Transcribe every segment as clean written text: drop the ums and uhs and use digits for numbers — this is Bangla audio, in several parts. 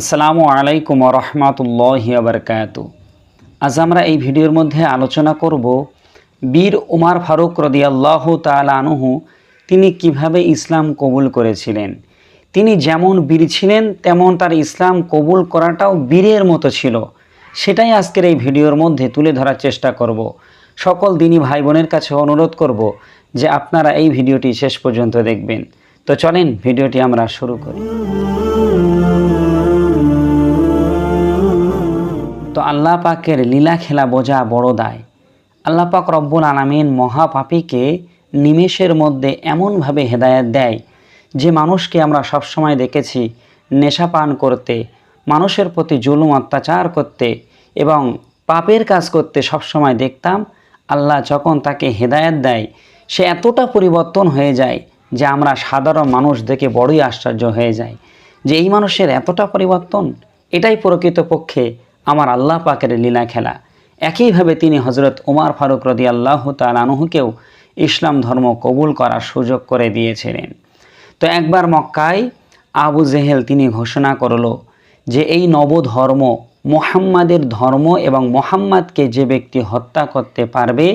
আসসালামু আলাইকুম ওয়া রাহমাতুল্লাহি ওয়া বারাকাতুহু। আজ আমরা এই ভিডিওর মধ্যে আলোচনা করব বীর ওমর ফারুক রাদিয়াল্লাহু তাআলা আনহু তিনি কিভাবে ইসলাম কবুল করেছিলেন। তিনি যেমন বীর ছিলেন তেমন তার ইসলাম কবুল করাটাও বীরের মতো ছিল। সেটাই আজকের এই ভিডিওর মধ্যে তুলে ধরার চেষ্টা করব। সকল দিনী ভাই বোনের কাছে অনুরোধ করব যে আপনারা এই ভিডিওটি শেষ পর্যন্ত দেখবেন। তো চলেন ভিডিওটি আমরা শুরু করি। তো আল্লাহ পাকের লীলা খেলা বোঝা বড় দায়। আল্লাহ পাক রব্বুল আলামিন মহাপাপীকে নিমেষের মধ্যে এমনভাবে হেদায়েত দেয় যে মানুষকে আমরা সবসময় দেখেছি নেশা পান করতে, মানুষের প্রতি জুলুম অত্যাচার করতে এবং পাপের কাজ করতে সবসময় দেখতাম। আল্লাহ যখন তাকে হেদায়েত দেয় সে এতটা পরিবর্তন হয়ে যায় যে আমরা সাধারণ মানুষ দেখে বড়ই আশ্চর্য হয়ে যাই যে এই মানুষের এতটা পরিবর্তন। এটাই প্রকৃতপক্ষে আমার আল্লাহ পাকের লীলা খেলা। একইভাবে তিনি হযরত ওমর ফারুক রাদিয়াল্লাহু তাআলা আনহুকেও ইসলাম ধর্ম কবুল করার সুযোগ করে দিয়েছিলেন। তো একবার মক্কায় আবু জেহেল তিনি ঘোষণা করলো যে এই নবধর্ম মুহাম্মাদের ধর্ম এবং মুহাম্মাদকে যে ব্যক্তি হত্যা করতে পারবে,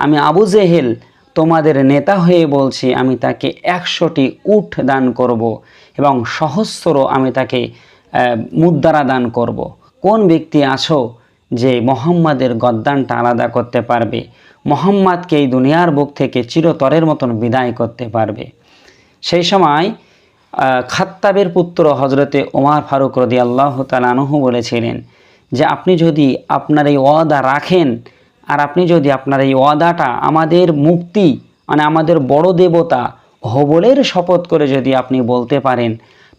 আমি আবু জেহেল তোমাদের নেতা হয়ে বলছি আমি তাকে 100টি উট দান করব এবং সহস্র আমি তাকে মুদ্রা দান করব। কোন ব্যক্তি আছো যে মুহাম্মাদের গদ্দানটা আলাদা করতে পারবে, মুহাম্মাদকে এই দুনিয়ার বুক থেকে চিরতরের মতন বিদায় করতে পারবে? সেই সময় খাত্তাবের পুত্র হজরতে ওমর ফারুক রাদিয়াল্লাহু তাআলা আনহু বলেছিলেন যে আপনি যদি আপনার এই ওয়াদা রাখেন আর আপনি যদি আপনার এই ওয়াদাটা আমাদের মুক্তি মানে আমাদের বড় দেবতা হবলের শপথ করে যদি আপনি বলতে পারেন,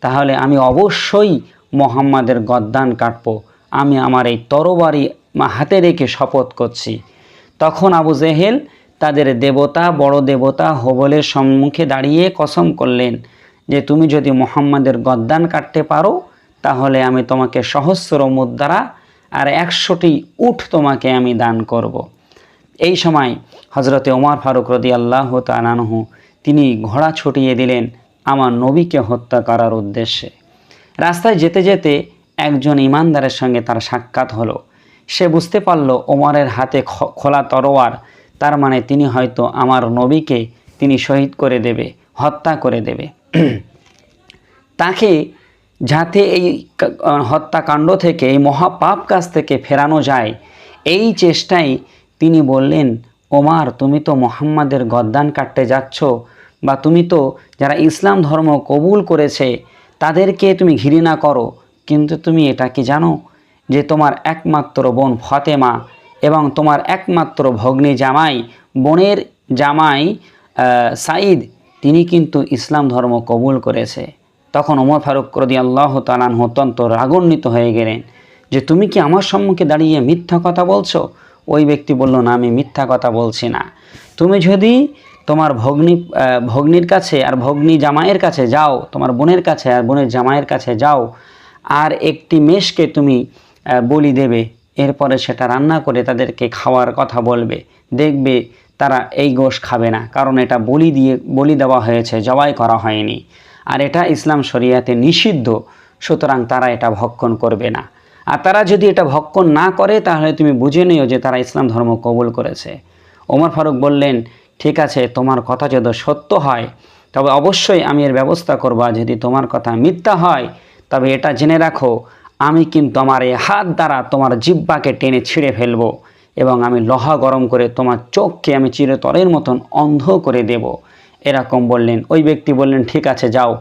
তাহলে আমি অবশ্যই মুহাম্মাদের গদ্দান কাটব। আমি আমার এই তরবারি হাতে রেখে শপথ করছি। তখন আবু জেহেল তাদের দেবতা বড় দেবতা হবলের সম্মুখে দাঁড়িয়ে কসম করলেন যে তুমি যদি মুহাম্মাদের গদ্দান কাটতে পারো তাহলে আমি তোমাকে সহস্র মুদ্রা আর 100টি উট তোমাকে আমি দান করব। এই সময় হযরতে ওমর ফারুক রাদিয়াল্লাহু তাআলা আনহু তিনি ঘোড়া ছুটিয়ে দিলেন আমার নবীকে হত্যা করার উদ্দেশ্যে। রাস্তায় যেতে যেতে একজন ইমানদারের সঙ্গে তার সাক্ষাৎ হলো। সে বুঝতে পারল ওমরের হাতে খোলা তরোয়ার, তার মানে তিনি হয়তো আমার নবীকে তিনি শহীদ করে দেবে, হত্যা করে দেবে। তাকে যাতে এই হত্যাকাণ্ড থেকে এই মহাপাপ কাজ থেকে ফেরানো যায় এই চেষ্টায় তিনি বললেন, ওমর তুমি তো মুহাম্মাদের গদ্দান কাটতে যাচ্ছ, বা তুমি তো যারা ইসলাম ধর্ম কবুল করেছে তাদেরকে তুমি ঘৃণা করো, কিন্তু তুমি এটা কি জানো যে তোমার একমাত্র বোন ফাতেমা এবং তোমার একমাত্র ভগ্নী জামাই বোনের জামাই সাঈদ তিনি কিন্তু ইসলাম ধর্ম কবুল করেছে। তখন ওমর ফারুক রাদিয়াল্লাহু তাআলা আনহু অত্যন্ত রাগান্বিত হয়ে গেলেন যে তুমি কি আমার সম্মুখে দাঁড়িয়ে মিথ্যা কথা বলছো? ওই ব্যক্তি বলল, না আমি মিথ্যা কথা বলছি না। তুমি যদি তোমার ভগ্নির কাছে আর ভগ্নী জামাইয়ের কাছে যাও, তোমার বোনের কাছে আর বোনের জামাইয়ের কাছে যাও, আর একটি মেষকে তুমি বলি দেবে, এরপরে সেটা রান্না করে তাদেরকে খাওয়ার কথা বলবে, দেখবে তারা এই গোশত খাবে না, কারণ এটা বলি দেওয়া হয়েছে, জবাই করা হয়নি, আর এটা ইসলাম শরিয়াতে নিষিদ্ধ, সুতরাং তারা এটা ভক্ষণ করবে না। আর তারা যদি এটা ভক্ষণ না করে তাহলে তুমি বুঝে নিও যে তারা ইসলাম ধর্ম কবুল করেছে। ওমর ফারুক বললেন, ঠিক আছে, তোমার কথা যদি সত্য হয় তবে অবশ্যই আমি এর ব্যবস্থা করব, যদি তোমার কথা মিথ্যা হয় তবে এটা জেনে রাখো আমি কিন্তু আমার এই হাত দ্বারা তোমার জিহ্বাকে টেনে ছিঁড়ে ফেলবো এবং আমি লোহা গরম করে তোমার চোখকে আমি চিরতরের মতন অন্ধ করে দেব। এরকম বললেন। ওই ব্যক্তি বললেন, ঠিক আছে যাও,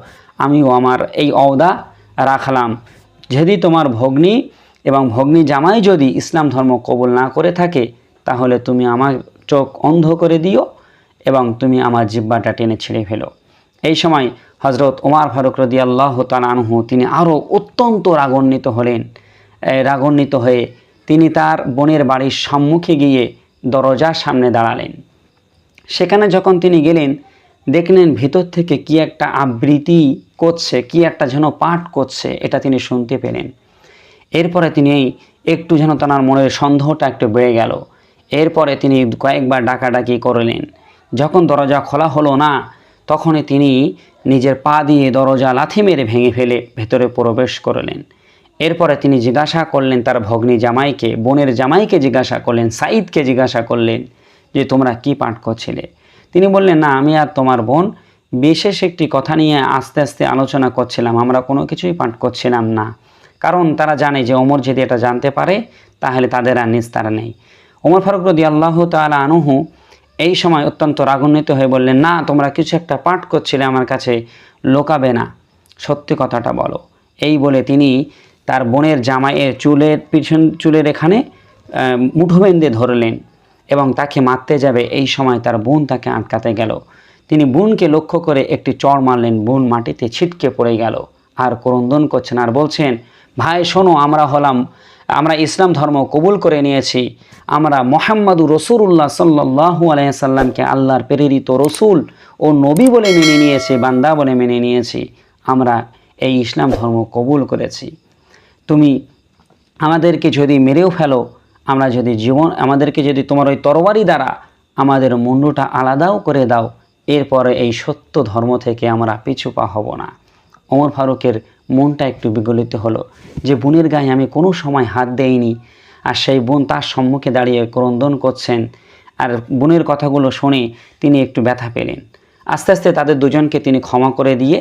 আমিও আমার এই ওয়াদা রাখলাম, যদি তোমার ভগ্নী এবং ভগ্নী জামাই যদি ইসলাম ধর্ম কবুল না করে থাকে তাহলে তুমি আমার চোখ অন্ধ করে দিও এবং তুমি আমার জিহ্বাটা টেনে ছিঁড়ে ফেলো। এই সময় হযরত ওমর ফারুক রাদিয়াল্লাহু তাআলা আনহু তিনি আরও অত্যন্ত রাগান্বিত হয়ে তিনি তার বোনের বাড়ির সম্মুখে গিয়ে দরজার সামনে দাঁড়ালেন। সেখানে যখন তিনি গেলেন দেখলেন ভিতর থেকে কি একটা আবৃত্তি করছে, কি একটা যেন পাঠ করছে, এটা তিনি শুনতে পেলেন। এরপরে তিনি একটু যেন তার মনের সন্দেহটা একটু বেড়ে গেল। এরপরে তিনি কয়েকবার ডাকাডাকি করলেন। যখন দরজা খোলা হলো না তখনই তিনি নিজের পা দিয়ে দরজা লাথি মেরে ভেঙে ফেলে ভেতরে প্রবেশ করলেন এরপরে তিনি জিজ্ঞাসা করলেন তার ভগ্নী জামাইকে, বোনের জামাইকে জিজ্ঞাসা করলেন, সাঈদকে জিজ্ঞাসা করলেন যে তোমরা কি পাঠ করছিলে। তিনি বললেন, না, আমি আর তোমার বোন বিশেষ একটি কথা নিয়ে আস্তে আস্তে আলোচনা করছিলাম, আমরা কোনো কিছুই পাঠ করছিলাম না। কারণ তারা জানে যে ওমর যদি এটা জানতে পারে তাহলে তাদের আর নিস্তার নেই। ওমর ফারুক রাদিয়াল্লাহু তাআলা আনহু এই সময় অত্যন্ত রাগান্বিত হয়ে বললেন, না, তোমরা কিছু একটা পাঠ করছিলে আমার কাছে, লোকাবে না, সত্যি কথাটা বলো। এই বলে তিনি তার বোনের জামাইয়ের চুলের এখানে মুঠো বেঁধে ধরলেন এবং তাকে মারতে যাবে। এই সময় তার বোন তাকে আটকাতে গেল। তিনি বোনকে লক্ষ্য করে একটি চড় মারলেন, বোন মাটিতে ছিটকে পড়ে গেল আর ক্রন্দন করছেন আর বলছেন, ভাই শোনো, আমরা ইসলাম ধর্ম কবুল করে নিয়েছি, আমরা মুহাম্মাদুর রাসূলুল্লাহ সাল্লাল্লাহু আলাইহি সাল্লামকে আল্লাহর প্রেরিত রসুল ও নবী বলে মেনে নিয়েছি, বান্দা বলে মেনে নিয়েছি, আমরা এই ইসলাম ধর্ম কবুল করেছি। তুমি আমাদেরকে যদি মেরেও ফেলো, আমাদেরকে যদি তোমার ওই তরবারি দ্বারা আমাদের মুন্ডুটা আলাদাও করে দাও, এরপরে এই সত্য ধর্ম থেকে আমরা পিছু পা হব না। ওমর ফারুকের মনটা একটু বিগলিত হলো যে বোনের গায়ে আমি কোনো সময় হাত দেইনি, আর সেই বোন তার সম্মুখে দাঁড়িয়ে ক্রন্দন করছেন। আর বোনের কথাগুলো শুনে তিনি একটু ব্যথা পেলেন। আস্তে আস্তে তাদের দুজনকে তিনি ক্ষমা করে দিয়ে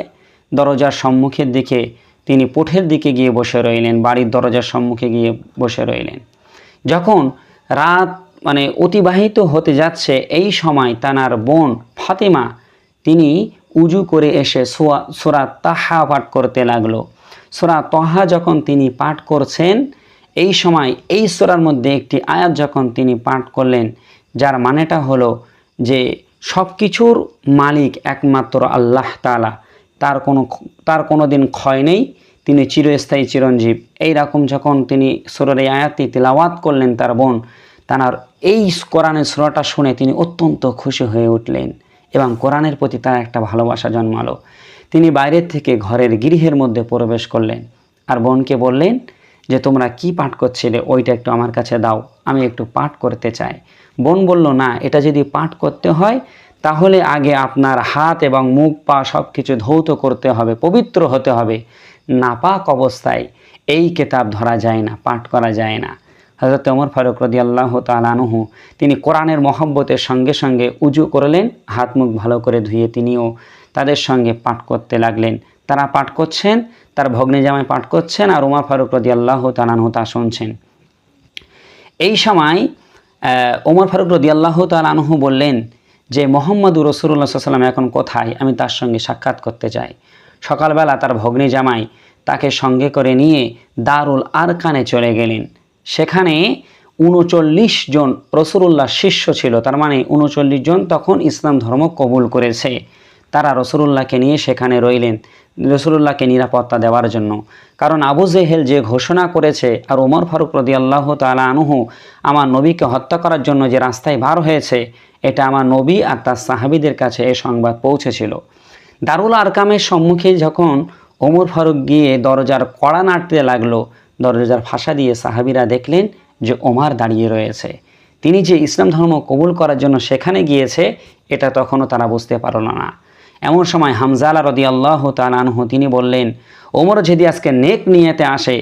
দরজার সম্মুখের দিকে তিনি পুঠের দিকে গিয়ে বসে রইলেন, বাড়ির দরজার সম্মুখে গিয়ে বসে রইলেন। যখন রাত অতিবাহিত হতে যাচ্ছে, এই সময় তানার বোন ফাতেমা তিনি উজু করে এসে সূরা তাহা পাঠ করতে লাগলো। সূরা তাহা যখন তিনি পাঠ করছেন, এই সময় এই সূরার মধ্যে একটি আয়াত যখন তিনি পাঠ করলেন, যার মানেটা হলো যে সব কিছুর মালিক একমাত্র আল্লাহ তাআলা, তার কোনো দিন ক্ষয় নেই, তিনি চিরস্থায়ী চিরঞ্জীব। এইরকম যখন তিনি সূরার এই আয়াতটি তিলাওয়াত করলেন, তার বোন তার এই কোরআনের সূরাটা শুনে তিনি অত্যন্ত খুশি হয়ে উঠলেন এবং কোরআনের প্রতি তার একটা ভালোবাসা জন্মালো। তিনি বাইরের থেকে ঘরের গৃহের মধ্যে প্রবেশ করলেন আর বোনকে বললেন যে তোমরা কি পাঠ করছিলে, ওইটা একটু আমার কাছে দাও, আমি একটু পাঠ করতে চাই। বোন বলল, না, এটা যদি পাঠ করতে হয় তাহলে আগে আপনার হাত এবং মুখ পা সব কিছু ধৌত করতে হবে, পবিত্র হতে হবে। নাপাক অবস্থায় এই কিতাব ধরা যায় না, পাঠ করা যায় না। হযরত ওমর ফারুক রাদিয়াল্লাহু তাআলা আনহু তিনি কোরআনের মহব্বতের সঙ্গে সঙ্গে উজু করলেন, হাত মুখ ভালো করে ধুয়ে তিনিও তাদের সঙ্গে পাঠ করতে লাগলেন। তারা পাঠ করছেন, তার ভগ্নী জামাই পাঠ করছেন, আর ওমর ফারুক রাদিয়াল্লাহু তাআলা আনহু তা শুনছেন। এই সময় ওমর ফারুক রাদিয়াল্লাহু তাআলা আনহু বললেন যে মুহাম্মাদুর রাসূলুল্লাহ সাল্লাল্লাহু আলাইহি ওয়াসাল্লাম এখন কোথায়, আমি তার সঙ্গে সাক্ষাৎ করতে চাই। সকালবেলা তার ভগ্নী জামাই তাকে সঙ্গে করে নিয়ে দারুল আরকানে চলে গেলেন। সেখানে ৩৯ জন রাসূলুল্লাহর শিষ্য ছিল, তার মানে ৩৯ জন তখন ইসলাম ধর্ম কবুল করেছে। তারা রাসূলুল্লাহকে নিয়ে সেখানে রইলেন, রাসূলুল্লাহকে নিরাপত্তা দেওয়ার জন্য। কারণ আবু জেহেল যে ঘোষণা করেছে আর ওমর ফারুক রাদিয়াল্লাহু তাআলা আনহু আমার নবীকে হত্যা করার জন্য যে রাস্তায় বার হয়েছে, এটা আমার নবী আর তার সাহাবীদের কাছে এই সংবাদ পৌঁছেছিল। দারুল আরকামের সম্মুখে যখন ওমর ফারুক গিয়ে দরজার কড়া নাড়তে লাগলো, দরজার ফাঁসা দিয়ে সাহাবীরা দেখলেন যে ওমর দাঁড়িয়ে রয়েছে। তিনি যে ইসলাম ধর্ম কবুল করার জন্য সেখানে গিয়েছে, এটা তখনও তারা বুঝতে পারল না। এমন সময় হামজা রাদিয়াল্লাহু তাআলা আনহু তিনি বললেন, ওমর যদি আজকে নেক নিয়তে আসে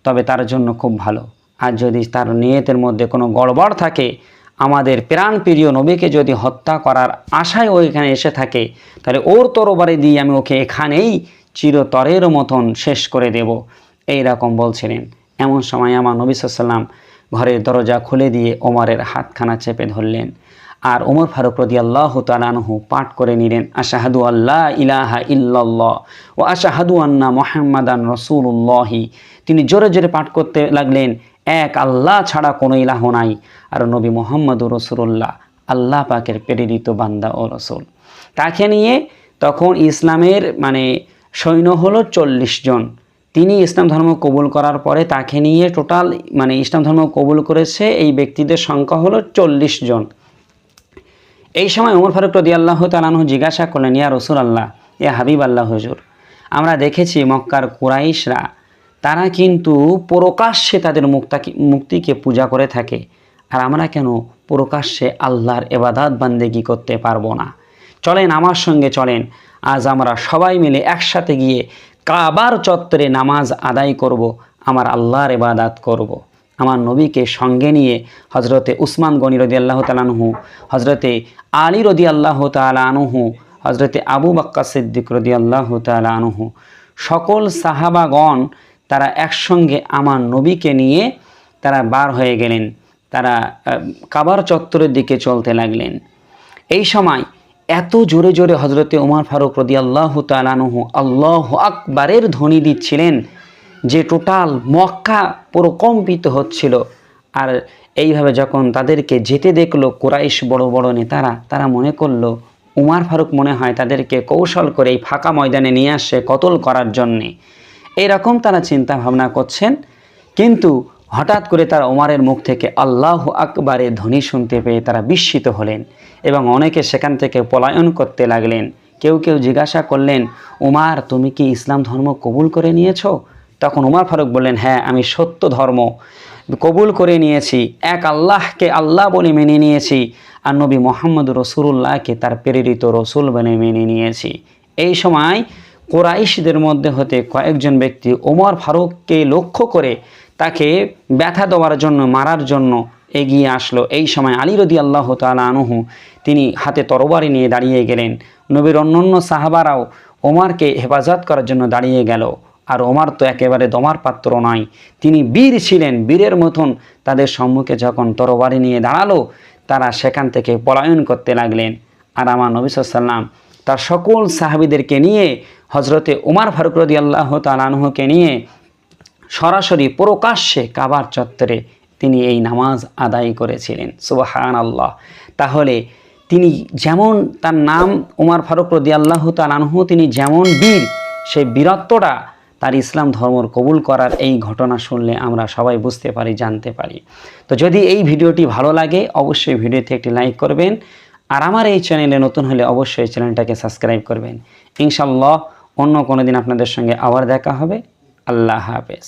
তবে তার জন্য খুব ভালো, আর যদি তার নিয়তের মধ্যে কোনো গড়বড় থাকে, আমাদের প্রাণপ্রিয় নবীকে যদি হত্যা করার আশায় ওইখানে এসে থাকে, তাহলে ওর তরবারি দিয়ে আমি ওকে এখানেই চিরতরের মতন শেষ করে দেব, এই রকম বলছিলেন। এমন সময় আমার নবী সাল্লাল্লাহু আলাইহি ওয়াসাল্লাম ঘরের দরজা খুলে দিয়ে ওমরের হাতখানা চেপে ধরলেন, আর ওমর ফারুক রাদিয়াল্লাহু তাআলা আনহু পাঠ করে নিলেন, আশহাদু আল্লা ইলাহা ইল্লাল্লাহ ওয়া আশহাদু আন্না মুহাম্মাদান রাসূলুল্লাহ। তিনি জোরে জোরে পাঠ করতে লাগলেন, এক আল্লাহ ছাড়া কোনো ইলাহ নাই, আর নবী মুহাম্মদুর রাসূলুল্লাহ আল্লাহ পাকের প্রেরিত বান্দা ও রাসূল। তাকে নিয়ে তখন ইসলামের সৈন্য হলো 40 জন। তিনি ইসলাম ধর্ম কবুল করার পরে তাকে নিয়ে টোটাল ইসলাম ধর্ম কবুল করেছে এই ব্যক্তিদের সংখ্যা হলো 40 জন। এই সময় ওমর ফারুক রাদিয়াল্লাহু তাআলা আনহু জিজ্ঞাসা করলেন, ইয়া রাসূলুল্লাহ, ইয়া হাবিব আল্লাহ হুজুর, আমরা দেখেছি মক্কার কুরাইশরা তারা কিন্তু প্রকাশ্যে তাদের মুক্তিকে পূজা করে থাকে, আর আমরা কেন প্রকাশ্যে আল্লাহর ইবাদত বান্দেগি করতে পারবো না? চলেন, আমার সঙ্গে চলেন, আজ আমরা সবাই মিলে একসাথে গিয়ে কাবার চত্বরে নামাজ আদায় করব, আমার আল্লাহর ইবাদত করব। আমার নবীকে সঙ্গে নিয়ে হজরতে উসমান গনি রাদিয়াল্লাহু তাআলা আনহু, হজরতে আলী রাদিয়াল্লাহু তাআলা আনহু, হজরতে আবু বকর সিদ্দিক রাদিয়াল্লাহু তাআলা আনহু, সকল সাহাবাগণ তারা একসঙ্গে আমার নবীকে নিয়ে তারা বার হয়ে গেলেন। তারা কাবার চত্বরের দিকে চলতে লাগলেন। এই সময় এত জোরে জোরে হজরতে ওমর ফারুক রাদিয়াল্লাহু তাআলা আনহু আল্লাহু আকবারের ধ্বনি দিচ্ছিলেন যে টোটাল মক্কা পুরো কম্পিত হচ্ছিল। আর এইভাবে যখন তাদেরকে যেতে দেখলো কুরাইশ বড় বড় নেতারা, তারা মনে করলো উমর ফারুক মনে হয় তাদেরকে কৌশল করে এই ফাঁকা ময়দানে নিয়ে আসে কতল করার জন্যে। এইরকম তারা চিন্তা ভাবনা করছেন। কিন্তু হঠাৎ করে তারা ওমরের মুখ থেকে আল্লাহু আকবারের ধ্বনি শুনতে পেয়ে তারা বিস্মিত হলেন এবং অনেকে সেখান থেকে পলায়ন করতে লাগলেন। কেউ কেউ জিজ্ঞাসা করলেন, ওমর তুমি কি ইসলাম ধর্ম কবুল করে নিয়েছো? তখন ওমর ফারুক বললেন, হ্যাঁ আমি সত্য ধর্ম কবুল করে নিয়েছি, এক আল্লাহকে আল্লাহ বলে মেনে নিয়েছি, আর নবী মুহাম্মদ রাসূলুল্লাহকে তার প্রেরিত রসুল বলে মেনে নিয়েছি। এই সময় কুরাইশদের মধ্যে হতে কয়েকজন ব্যক্তি ওমর ফারুককে লক্ষ্য করে তাকে ব্যথা দেওয়ার জন্য, মারার জন্য এগিয়ে আসলো। এই সময় আলী রাদিয়াল্লাহু তাআলা আনহু তিনি হাতে তরবারি নিয়ে দাঁড়িয়ে গেলেন। নবীর অন্যান্য সাহাবারাও ওমরকে হেফাজত করার জন্য দাঁড়িয়ে গেল। আর ওমর তো একেবারে দমার পাত্র নয়, তিনি বীর ছিলেন। বীরের মতন তাদের সম্মুখে যখন তরবারি নিয়ে দাঁড়ালো, তারা সেখান থেকে পলায়ন করতে লাগলেন। আর আমার নবী সাল্লাল্লাহু আলাইহি ওয়াসাল্লাম তার সকল সাহাবীদেরকে নিয়ে হজরতে ওমর ফারুক রাদিয়াল্লাহু তাআলা আনহুকে নিয়ে সরাসরি প্রকাশ্যে কাবার চত্বরে তিনি এই নামাজ আদায় করেছিলেন। সুবহানাল্লাহ। তাহলে তিনি যেমন, তার নাম ওমর ফারুক রাদিয়াল্লাহু তাআলা আনহু, তিনি যেমন বীর, সেই বীরত্বটা তার ইসলাম ধর্ম কবুল করার এই ঘটনা শুনলে আমরা সবাই বুঝতে পারি, জানতে পারি। তো যদি এই ভিডিওটি ভালো লাগে অবশ্যই ভিডিওতে একটি লাইক করবেন। আর আমার এই চ্যানেলে নতুন হলে অবশ্যই চ্যানেলটাকে সাবস্ক্রাইব করবেন। ইনশাআল্লাহ অন্য কোনো দিন আপনাদের সঙ্গে আবার দেখা হবে। আল্লাহ হাফেজ।